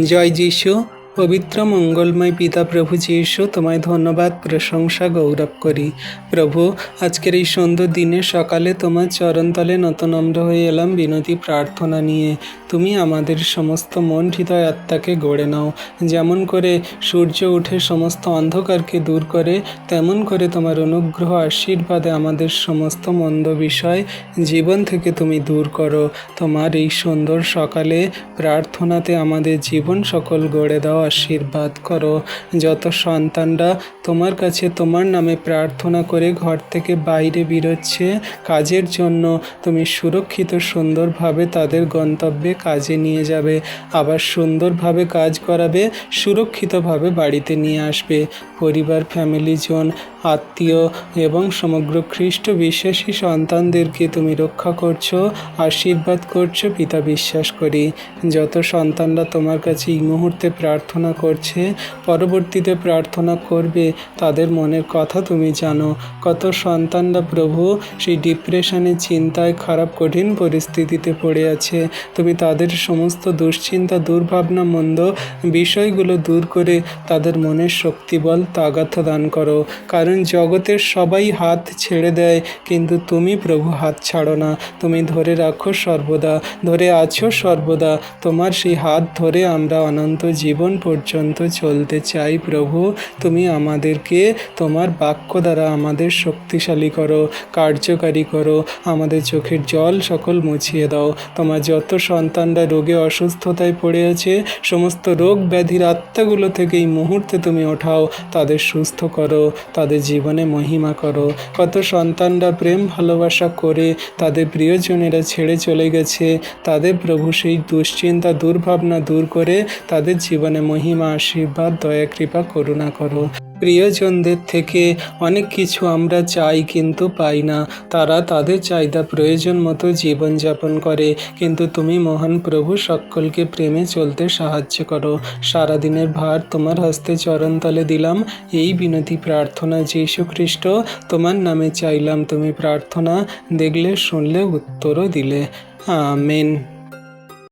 জয় যিশু। পবিত্র মঙ্গলময় পিতা প্রভু যিশু, তোমায় ধন্যবাদ, প্রশংসা, গৌরব করি। প্রভু, আজকের এই সুন্দর দিনে সকালে তোমার চরণতলে নতনম্র হয়ে এলাম বিনতি প্রার্থনা নিয়ে। তুমি আমাদের সমস্ত মন, হৃদয়, আত্মাকে গড়ে নাও। যেমন করে সূর্য উঠে সমস্ত অন্ধকারকে দূর করে, তেমন করে তোমার অনুগ্রহ আশীর্বাদে আমাদের সমস্ত মন্দ বিষয় জীবন থেকে তুমি দূর করো। তোমার এই সুন্দর সকালে প্রার্থনাতে আমাদের জীবন সকল গড়ে দাও, আশীর্বাদ করো। যত সন্তানরা তোমার কাছে তোমার নামে প্রার্থনা করে ঘর থেকে বাইরে বেরোচ্ছে কাজের জন্য, তুমি সুরক্ষিত সুন্দরভাবে তাদের গন্তব্যে কাজে নিয়ে যাবে, আবার সুন্দরভাবে কাজ করাবে, সুরক্ষিতভাবে বাড়িতে নিয়ে আসবে। পরিবার, ফ্যামিলিজন, আত্মীয় এবং সমগ্র খ্রিস্ট বিশ্বাসী সন্তানদেরকে তুমি রক্ষা করছো, আশীর্বাদ করছো পিতা, বিশ্বাস করি। যত সন্তানরা তোমার কাছে এই মুহূর্তে প্রার্থনা করছে, পরবর্তীতে প্রার্থনা করবে, তাদের মনের কথা তুমি জানো। কত সন্তানরা প্রভু সেই ডিপ্রেশনে, চিন্তায়, খারাপ কঠিন পরিস্থিতিতে পড়ে আছে, তুমি তাদের সমস্ত দুশ্চিন্তা, দুর্ভাবনা, মন্দ বিষয়গুলো দূর করে তাদের মনের শক্তি, বল, তাগাথা দান করো। কারণ জগতের সবাই হাত ছেড়ে দেয়, কিন্তু তুমি প্রভু হাত ছাড়ো না। তুমি ধরে রাখো সর্বদা, ধরে আছো সর্বদা। তোমার সেই হাত ধরে আমরা অনন্ত জীবন পর্যন্ত চলতে চাই প্রভু। তুমি আমাদেরকে তোমার বাক্য দ্বারা আমাদের শক্তিশালী করো, কার্যকারী করো, আমাদের চোখের জল সকল মুছিয়ে দাও। তোমার যত সন্তানরা রোগে অসুস্থতায় পড়ে আছে, সমস্ত রোগ ব্যাধির আত্মাগুলো থেকে এই মুহূর্তে তুমি ওঠাও, তাদের সুস্থ করো, তাদের জীবনে মহিমা করো। কত সন্তানরা প্রেম ভালোবাসা করে তাদের প্রিয়জনেরা ছেড়ে চলে গেছে, তাদের প্রভু সেই দুশ্চিন্তা, দুর্ভাবনা দূর করে তাদের জীবনে মহিমা, আশীর্বাদ, দয়া, কৃপা, করুণা করো। প্রিয়জনদের থেকে অনেক কিছু আমরা চাই কিন্তু পাই না, তারা তাদের চাহিদা প্রয়োজন মতো জীবনযাপন করে, কিন্তু তুমি মহান প্রভু সকলকে প্রেমে চলতে সাহায্য করো। সারাদিনের ভার তোমার হস্তে চরণতলে দিলাম, এই বিনতি প্রার্থনা যীশু খ্রিস্ট তোমার নামে চাইলাম। তুমি প্রার্থনা দেখলে, শুনলে, উত্তরও দিলে। আমেন।